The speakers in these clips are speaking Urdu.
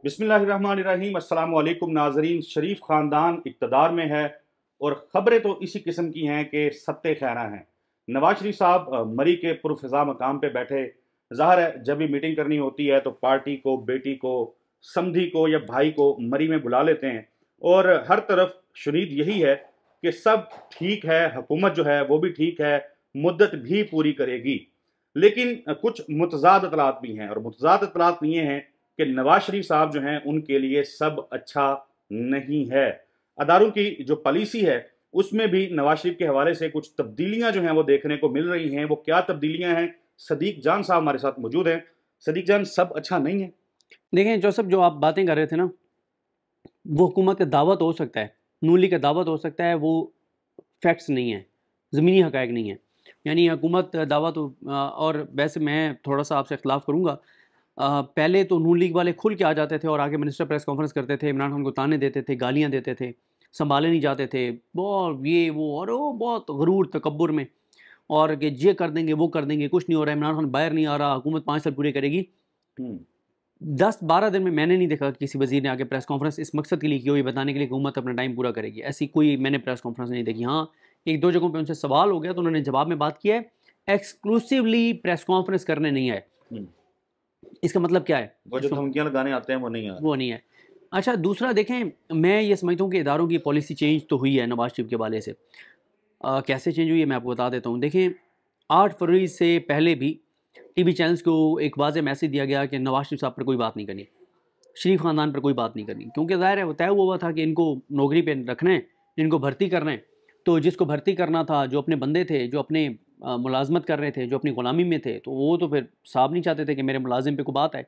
بسم اللہ الرحمن الرحیم۔ السلام علیکم ناظرین۔ شریف خاندان اقتدار میں ہے اور خبریں تو اسی قسم کی ہیں کہ ستے خیراں ہیں۔ نواز شریف صاحب مری کے پرفضا مقام پہ بیٹھے، ظاہر ہے جب بھی میٹنگ کرنی ہوتی ہے تو پارٹی کو، بیٹی کو، سمدھی کو یا بھائی کو مری میں بلا لیتے ہیں، اور ہر طرف شنید یہی ہے کہ سب ٹھیک ہے، حکومت جو ہے وہ بھی ٹھیک ہے، مدت بھی پوری کرے گی۔ لیکن کچھ متضاد اطلاعات بھی ہیں، اور متضاد اطلاعات یہ ہیں کہ نواز شریف صاحب جو ہیں ان کے لیے سب اچھا نہیں ہے۔ اداروں کی جو پالیسی ہے اس میں بھی نواز شریف کے حوالے سے کچھ تبدیلیاں جو ہیں وہ دیکھنے کو مل رہی ہیں۔ وہ کیا تبدیلیاں ہیں؟ صدیق جان صاحب ہمارے ساتھ موجود ہیں۔ صدیق جان، سب اچھا نہیں ہے؟ دیکھیں جوسف، جو آپ باتیں کر رہے تھے نا، وہ حکومت کا دعوت ہو سکتا ہے، نون لیگ کا دعوت ہو سکتا ہے، وہ فیکٹس نہیں ہیں، زمینی حقائق نہیں ہیں۔ یعنی حکومت دعوت، اور ویسے میں تھوڑا سا آپ سے اختلاف کروں گا۔ پہلے تو نون لیگ والے کھل کے آ جاتے تھے اور آگے منسٹر پریس کانفرنس کرتے تھے، عمران خان کو تانے دیتے تھے، گالیاں دیتے تھے، سنبھالے نہیں جاتے تھے، بہت یہ وہ، اور وہ بہت غرور تکبر میں، اور کہ یہ کر دیں گے، وہ کر دیں گے، کچھ نہیں ہو رہا ہے، عمران خان باہر نہیں آ رہا، حکومت 5 سال پورے کرے گی۔ 10-12 دن میں نے نہیں دیکھا کسی وزیر نے آگے پریس کانفرنس اس مقصد کے لیے کی ہو، یہ بتانے کے لیے کہ حکومت اپنا ٹائم پورا کرے گی، ایسی کوئی میں نے پریس کانفرنس نہیں دیکھی۔ ہاں، 1-2 جگہوں پہ ان سے سوال ہو گیا تو انہوں نے جواب میں بات کیا ہے، ایکسکلوسیولی پریس کانفرنس کرنے نہیں آئے۔ اس کا مطلب کیا ہے؟ وہ جو دھمکیاں لگانے آتے ہیں وہ نہیں ہے۔ اچھا، دوسرا دیکھیں، میں یہ سمجھتا ہوں کہ اداروں کی پالیسی چینج تو ہوئی ہے نواز شریف کے حوالے سے۔ کیسے چینج ہوئی ہے میں آپ کو بتا دیتا ہوں۔ دیکھیں، 8 فروری سے پہلے بھی ٹی وی چینلز کو ایک واضح میسیج دیا گیا کہ نواز شریف صاحب پر کوئی بات نہیں کرنی، شریف خاندان پر کوئی بات نہیں کرنی، کیونکہ ظاہر ہے وہ طے ہوا تھا کہ ان کو نوکری پہ رکھنا ہے، ان کو بھرتی کرنا ہے۔ تو جس کو بھرتی کرنا تھا، جو اپنے بندے تھے، جو اپنے ملازمت کر رہے تھے، جو اپنی غلامی میں تھے، تو وہ تو پھر صاحب نہیں چاہتے تھے کہ میرے ملازم پہ کوئی بات آئے۔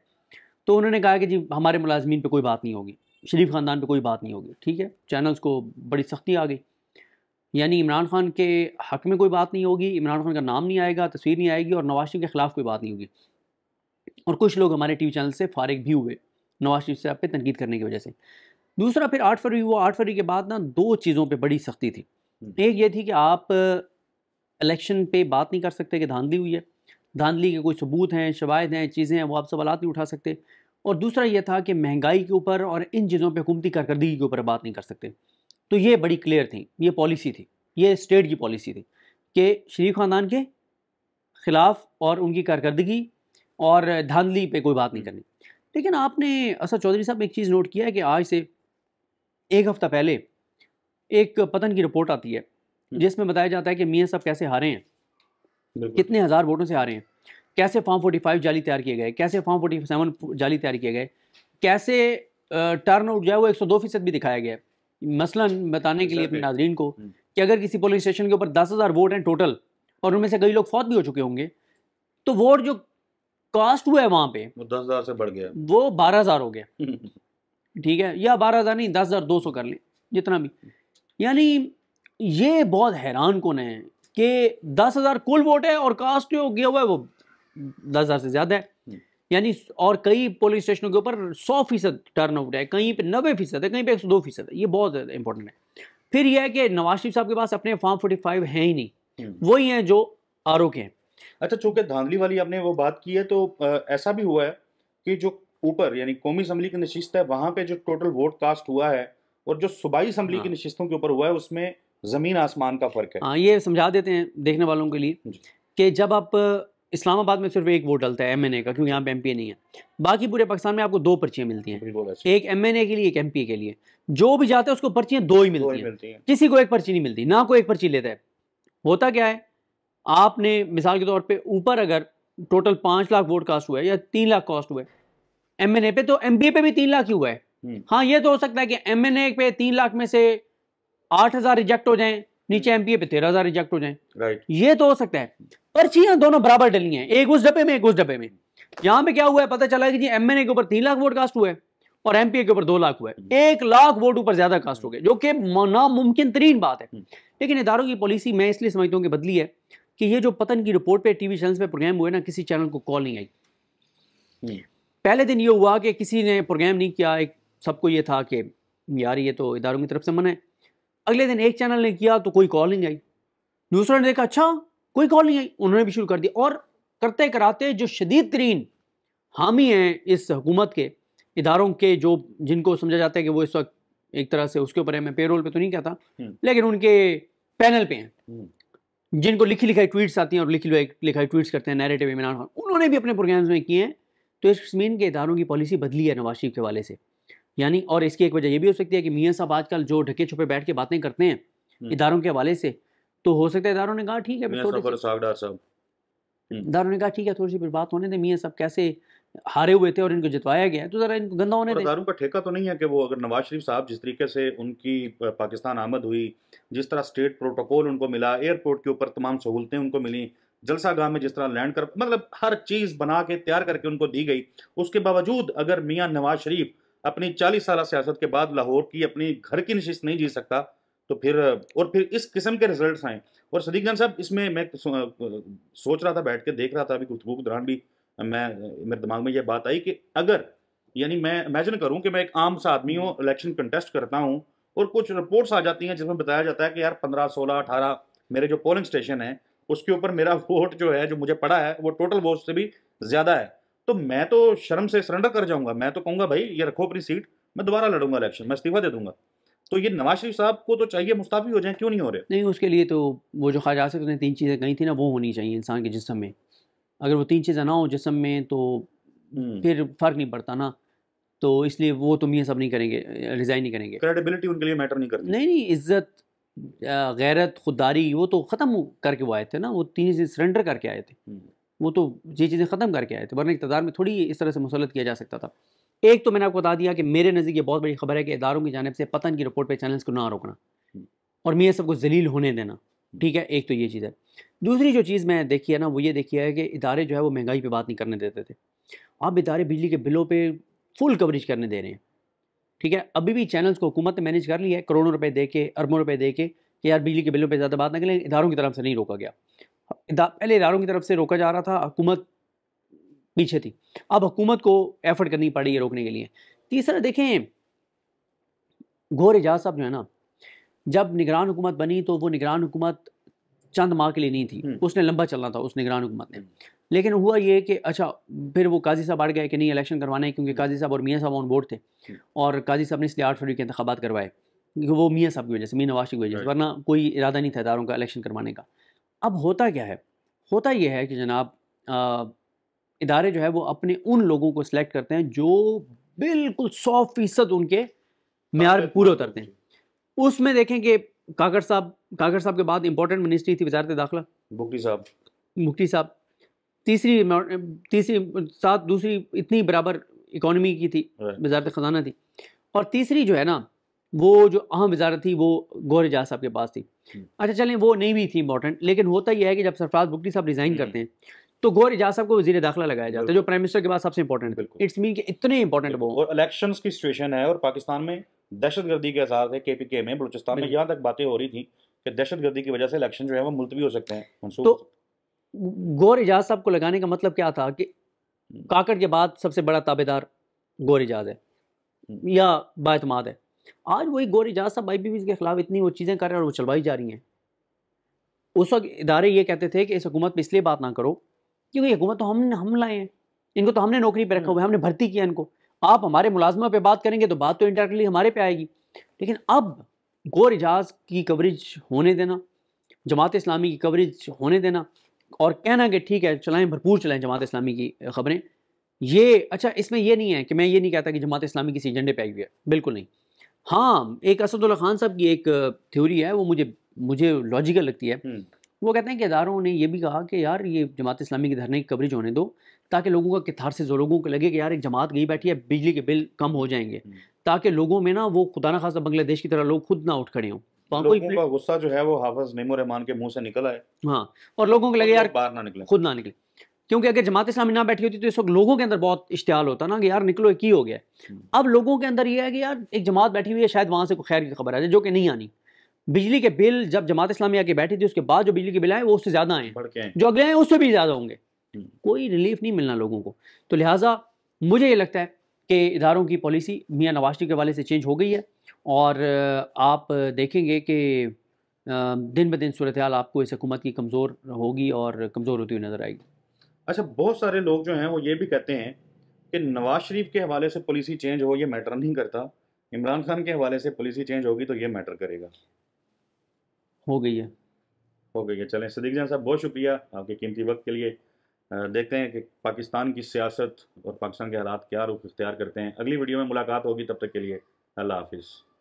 تو انہوں نے کہا کہ جی ہمارے ملازمین پہ کوئی بات نہیں ہوگی، شریف خاندان پہ کوئی بات نہیں ہوگی۔ ٹھیک ہے، چینلز کو بڑی سختی آ گئی، یعنی عمران خان کے حق میں کوئی بات نہیں ہوگی، عمران خان کا نام نہیں آئے گا، تصویر نہیں آئے گی، اور نواز شریف کے خلاف کوئی بات نہیں ہوگی۔ اور کچھ لوگ ہمارے ٹی وی چینل سے فارغ بھی ہوئے نواز شریف صاحب پہ تنقید کرنے کی وجہ سے۔ دوسرا پھر 8 فروری ہوا۔ 8 فروری کے بعد نا 2 چیزوں پہ بڑی سختی تھی۔ ایک یہ تھی کہ آپ الیکشن پہ بات نہیں کر سکتے کہ دھاندلی ہوئی ہے، دھاندلی کے کوئی ثبوت ہیں، شواہد ہیں، چیزیں ہیں، وہ آپ سوالات نہیں اٹھا سکتے۔ اور دوسرا یہ تھا کہ مہنگائی کے اوپر اور ان چیزوں پہ حکومتی کارکردگی کے اوپر بات نہیں کر سکتے۔ تو یہ بڑی کلیئر تھی، یہ پالیسی تھی، یہ اسٹیٹ کی پالیسی تھی کہ شریف خاندان کے خلاف اور ان کی کارکردگی اور دھاندلی پہ کوئی بات نہیں کرنی۔ لیکن آپ نے اسد چودھری صاحب ایک چیز نوٹ کیا ہے کہ آج سے 1 ہفتہ پہلے ایک پتن کی رپورٹ آتی ہے جس میں بتایا جاتا ہے کہ میاں صاحب کیسے ہارے ہیں، کتنے ہزار ووٹوں سے ہارے ہیں، کیسے فارم 45 جعلی تیار کیے گئے، کیسے فارم 47 جعلی تیار کیے گئے، کیسے ٹرن آؤٹ جو ہے وہ 102% بھی دکھایا گیا ہے۔ مثلاً بتانے کے لیے اپنے ناظرین کو کہ اگر کسی پولنگ اسٹیشن کے اوپر 10,000 ووٹ ہیں ٹوٹل، اور ان میں سے کئی لوگ فوت بھی ہو چکے ہوں گے، تو ووٹ جو کاسٹ ہوا ہے وہاں پہ وہ 10,000 سے بڑھ گیا، وہ 12,000 ہو گیا۔ ٹھیک ہے، یا 12,000 نہیں، 10,200 کر لیں، جتنا بھی۔ یعنی یہ بہت حیران کن ہے کہ 10,000 کل ووٹ ہے اور کاسٹ جو گیا ہوا ہے وہ 10,000 سے زیادہ ہے۔ یعنی اور کئی پولنگ اسٹیشنوں کے اوپر 100% ٹرن آؤٹ ہے، کہیں پہ 90% ہے، کہیں پہ 102% ہے۔ یہ بہت امپورٹنٹ ہے۔ پھر یہ ہے کہ نواز شریف صاحب کے پاس اپنے فارم 45 ہیں ہی نہیں، وہی ہیں جو آر او کے ہیں۔ اچھا، چونکہ دھاندلی والی آپ نے وہ بات کی ہے تو ایسا بھی ہوا ہے کہ جو اوپر یعنی قومی اسمبلی کی نشست ہے وہاں پہ جو ٹوٹل ووٹ کاسٹ ہوا ہے اور جو صوبائی اسمبلی کی نشستوں کے اوپر ہوا ہے اس میں زمین آسمان کا فرق ہے۔ ہاں، یہ سمجھا دیتے ہیں دیکھنے والوں کے لیے کہ جب آپ اسلام آباد میں صرف ایک ووٹ ڈلتا ہے ایم این اے کا، کیونکہ یہاں پہ ایم پی اے نہیں ہے، باقی پورے پاکستان میں آپ کو 2 پرچیاں ملتی ہیں، ایک ایم این اے کے لیے، ایک ایم پی اے کے لیے۔ جو بھی جاتا ہے اس کو پرچیاں 2 ہی ملتی ہیں، کسی کو ایک پرچی نہیں ملتی، نہ کوئی ایک پرچی لیتا ہے۔ ہوتا کیا ہے، آپ نے مثال کے طور پہ اوپر اگر ٹوٹل 5 لاکھ ووٹ کاسٹ ہوا ہے یا 3 لاکھ کاسٹ ہوا ہے ایم این اے پہ، تو ایم پی اے پہ بھی 3 لاکھ ہی ہوا ہے۔ ہاں، یہ تو ہو سکتا ہے کہ ایم این اے پہ 3 لاکھ میں سے 8,000 ریجیکٹ ہو جائیں، نیچے ایم پی اے پہ 13,000 ریجیکٹ ہو جائیں، یہ تو ہو سکتا ہے۔ پرچیاں دونوں برابر ڈلی ہیں، ایک اس ڈبے میں، ایک اس ڈبے میں۔ یہاں پہ کیا ہوا ہے، پتہ چلا ہے کہ جی ایم این اے کے اوپر 3 لاکھ ووٹ کاسٹ ہوا ہے اور ایم پی اے کے اوپر 2 لاکھ ہوا ہے، 1 لاکھ ووٹ اوپر زیادہ کاسٹ ہو گئے، جو کہ ناممکن ترین بات ہے۔ لیکن اداروں کی پالیسی میں اس لیے سمجھتا ہوں کہ بدلی ہے کہ یہ جو پتن کی رپورٹ پہ ٹی وی چینلز پہ پروگرام ہوئے نا، کسی چینل کو کال نہیں آئی۔ پہلے دن یہ ہوا کہ کسی نے پروگرام نہیں کیا، ایک سب کو یہ تھا کہ یار یہ تو اداروں کی طرف سے منع ہے۔ اگلے دن ایک چینل نے کیا تو کوئی کال نہیں آئی، دوسرا نے دیکھا اچھا کوئی کال نہیں آئی، انہوں نے بھی شروع کر دیا۔ اور کرتے کراتے جو شدید ترین حامی ہیں اس حکومت کے، اداروں کے جو جن کو سمجھا جاتا ہے کہ وہ اس وقت ایک طرح سے اس کے اوپر ہے، میں پے رول پہ تو نہیں کہتا لیکن ان کے پینل پہ ہیں جن کو لکھی لکھائی ٹویٹس آتی ہیں اور لکھی لکھائی ٹویٹس کرتے ہیں نیریٹو عمران خان، انہوں نے بھی اپنے پروگرامز میں کیے ہیں. تو اس قسم کے اداروں کی پالیسی بدلی ہے نواز شریف کے حوالے سے. یعنی اور اس کی ایک وجہ یہ بھی ہو سکتی ہے کہ میاں صاحب آج کل جو ڈھکے چھپے بیٹھ کے باتیں کرتے ہیں اداروں کے حوالے سے، تو ہو سکتا ہے اداروں نے کہا ٹھیک ہے، اداروں نے کہا ٹھیک ہے تھوڑی سی پھر بات ہونے دیں، میاں صاحب کیسے ہارے ہوئے تھے اور ان کو جتوایا گیا ہے تو ذرا ان کو گندہ ہونے دیں. اداروں کا ٹھیکہ تو نہیں ہے کہ وہ اگر نواز شریف صاحب جس طریقے سے ان کی پاکستان آمد ہوئی، جس طرح اسٹیٹ پروٹوکول ان کو ملا، ایئرپورٹ کے اوپر تمام سہولتیں ان کو ملیں، جلسہ گاہ میں جس طرح لینڈ کر مطلب ہر چیز بنا کے تیار کر کے ان کو دی گئی، اس کے باوجود اگر میاں نواز شریف اپنی 40 سالہ سیاست کے بعد لاہور کی اپنی گھر کی نشست نہیں جی سکتا تو پھر اس قسم کے ریزلٹس آئیں. اور صدیق جان صاحب اس میں سوچ رہا تھا، بیٹھ کے دیکھ رہا تھا ابھی گفتگو کے دوران بھی میرے دماغ میں یہ بات آئی کہ اگر یعنی میں امیجن کروں کہ میں ایک عام سا آدمی ہوں، الیکشن کنٹیسٹ کرتا ہوں اور کچھ رپورٹس آ جاتی ہیں جس میں بتایا جاتا ہے کہ یار 15 16 18 میرے جو پولنگ اسٹیشن ہے اس کے اوپر میرا ووٹ جو ہے جو مجھے پڑا ہے وہ ٹوٹل ووٹ سے بھی زیادہ ہے، تو میں تو شرم سے سرنڈر کر جاؤں گا، میں تو کہوں گا بھائی یہ رکھو اپنی سیٹ، میں دوبارہ لڑوں گا الیکشن، میں استعفیٰ دے دوں گا. تو یہ نواز شریف صاحب کو تو چاہیے مستعفی ہو جائیں، کیوں نہیں ہو رہے؟ نہیں، اس کے لیے تو وہ جو خواجہ آصف نے 3 چیزیں کہی تھی نا وہ ہونی چاہیے انسان کے جسم میں. اگر وہ 3 چیزیں نہ ہوں جسم میں تو پھر فرق نہیں پڑتا نا. تو اس لیے وہ تو میاں سب نہیں کریں گے، ریزائن نہیں کریں گے. کریڈیبلٹی ان کے لیے میٹر نہیں کرتی. نہیں، عزت، غیرت، خودداری وہ تو ختم کر کے وہ آئے تھے نا، وہ 3 چیزیں سرنڈر کر کے آئے تھے، وہ تو یہ چیزیں ختم کر کے آئے تھے، ورنہ اقتدار میں تھوڑی اس طرح سے مسلط کیا جا سکتا تھا. ایک تو میں نے آپ کو بتا دیا کہ میرے نزدیک یہ بہت بڑی خبر ہے کہ اداروں کی جانب سے پتن کی رپورٹ پہ چینلز کو نہ روکنا اور میاں سب کو ذلیل ہونے دینا. ٹھیک ہے، ایک تو یہ چیز ہے. دوسری جو چیز میں دیکھی ہے نا وہ یہ دیکھی ہے کہ ادارے جو ہے وہ مہنگائی پہ بات نہیں کرنے دیتے تھے. اب ادارے بجلی کے بلوں پہ فل کوریج کرنے دے رہے ہیں. ٹھیک ہے، ابھی بھی چینلز کو حکومت نے مینیج کر لی ہے کروڑوں روپے دے کے، اربوں روپے دے کے کہ یار بجلی کے بلوں پہ زیادہ بات نہ کریں. اداروں کی طرف سے نہیں روکا گیا. پہلے اداروں کی طرف سے روکا جا رہا تھا، حکومت پیچھے تھی، اب حکومت کو ایفرٹ کرنی پڑی ہے روکنے کے لیے. تیسرا دیکھیں، گور اعجاز صاحب جو ہے نا، جب نگران حکومت بنی تو وہ نگران حکومت چند ماہ کے لیے نہیں تھی، اس نے لمبا چلنا تھا اس نگران حکومت نے. لیکن ہوا یہ کہ اچھا پھر وہ قاضی صاحب اڑ گئے کہ نہیں الیکشن کروانے ہیں، کیونکہ قاضی صاحب اور میاں صاحب آن بورڈ تھے اور قاضی صاحب نے اس لیے 8 فروری کے انتخابات کروائے کیونکہ وہ میاں صاحب کی وجہ سے، میاں نواز شریف کی وجہ سے، ورنہ کوئی ارادہ نہیں تھا اداروں کا الیکشن کروانے کا. اب ہوتا کیا ہے؟ ہوتا یہ ہے کہ جناب ادارے جو ہے وہ اپنے ان لوگوں کو سلیکٹ کرتے ہیں جو بالکل 100% ان کے معیار پہ پورے اترتے ہیں. اس میں دیکھیں کہ کاکڑ صاحب کے بعد امپورٹنٹ منسٹری تھی وزارت داخلہ، مفتی صاحب. تیسری ساتھ دوسری اتنی برابر اکانومی کی تھی، وزارت خزانہ تھی. اور تیسری جو ہے نا وہ جو اہم وزارت تھی وہ گور اعجاز صاحب کے پاس تھی. اچھا چلیں وہ نہیں بھی تھی امپورٹنٹ، لیکن ہوتا یہ ہے کہ جب سرفراز بگٹی صاحب ریزائن کرتے ہیں تو گور اعجاز صاحب کو وزیر داخلہ لگایا جاتا ہے جو پرائم منسٹر کے بعد سب سے امپورٹنٹ ہے. اٹس مین کہ اتنے امپورٹنٹ وہ. اور الیکشنز کی سچویشن ہے اور پاکستان میں دہشت گردی کے احساس ہے. کے پی کے میں بلوچستان میں یہاں تک باتیں ہو رہی تھیں کہ دہشت گردی کی وجہ سے الیکشن جو ہے وہ ملتوی ہو سکتے ہیں. تو گور اعجاز صاحب کو لگانے کا مطلب کیا تھا کہ کاکڑ کے بعد سب سے بڑا تابع دار گور اعجاز ہے یا باعتماد ہے. آج وہی گور اعجاز صاحب IPPB کے خلاف اتنی وہ چیزیں کر رہے ہیں اور وہ چلوائی جا رہی ہیں. اس وقت ادارے یہ کہتے تھے کہ اس حکومت پہ اس لیے بات نہ کرو کیونکہ یہ حکومت تو ہم لائے ہیں، ان کو تو ہم نے نوکری پہ رکھا ہوا ہے، ہم نے بھرتی کیا ان کو. آپ ہمارے ملازمہ پہ بات کریں گے تو بات تو انڈائریکٹلی ہمارے پہ آئے گی. لیکن اب گور اعجاز کی کوریج ہونے دینا، جماعت اسلامی کی کوریج ہونے دینا اور کہنا کہ ٹھیک ہے چلائیں، بھرپور چلائیں جماعت اسلامی کی خبریں. یہ اچھا اس میں یہ نہیں ہے کہ میں یہ نہیں کہتا کہ جماعت اسلامی کسی ایجنڈے پہ آئی ہوئی ہے، بالکل نہیں. ہاں ایک اسد اللہ خان صاحب کی ایک تھیوری ہے وہ مجھے لاجیکل لگتی ہے. وہ کہتے ہیں کہ اداروں نے یہ بھی کہا کہ یار یہ جماعت اسلامی کے دھرنے کی کوریج ہونے دو تاکہ لوگوں کا کتھارسس ہو، لوگوں کو لگے کہ یار ایک جماعت گئی بیٹھی ہے، بجلی کے بل کم ہو جائیں گے، تاکہ لوگوں میں نا وہ خدا نخواستہ بنگلہ دیش کی طرح لوگ خود نہ اٹھ کھڑے ہوں. لوگوں کا غصہ جو ہے وہ حافظ نعیم الرحمان کے منہ سے نکل آئے. ہاں، اور لوگوں کو لگے یار باہر نہ نکلے، خود نہ نکلے. کیونکہ اگر جماعت اسلامی نہ بیٹھی ہوتی تو اس وقت لوگوں کے اندر بہت اشتعال ہوتا نا کہ یار نکلو کی ہو گیا. اب لوگوں کے اندر یہ ہے کہ یار ایک جماعت بیٹھی ہوئی ہے، شاید وہاں سے کوئی خیر کی خبر آ جائے، جو کہ نہیں آنی. بجلی کے بل جب جماعت اسلامی آ کے بیٹھی تھی اس کے بعد جو بجلی کے بل آئے وہ اس سے زیادہ آئے ہیں، جو اگلے ہیں اس سے بھی زیادہ ہوں گے. کوئی ریلیف نہیں ملنا لوگوں کو. تو لہٰذا مجھے یہ لگتا ہے کہ اداروں کی پالیسی میاں نواز شریف کے حوالے سے چینج ہو گئی ہے اور آپ دیکھیں گے کہ دن بہ دن صورتحال آپ کو اس حکومت کی کمزور ہوگی اور کمزور ہوتی ہوئی نظر آئے گی. اچھا بہت سارے لوگ جو ہیں وہ یہ بھی کہتے ہیں کہ نواز شریف کے حوالے سے پالیسی چینج ہو یہ میٹر نہیں کرتا، عمران خان کے حوالے سے پالیسی چینج ہوگی تو یہ میٹر کرے گا۔ ہو گئی ہے۔ ہو گئی ہے۔ چلیں صدیق جان صاحب، بہت شکریہ آپ کے قیمتی وقت کے لیے۔ دیکھتے ہیں کہ پاکستان کی سیاست اور پاکستان کے حالات کیا رخ اختیار کرتے ہیں۔ اگلی ویڈیو میں ملاقات ہوگی، تب تک کے لیے اللہ حافظ۔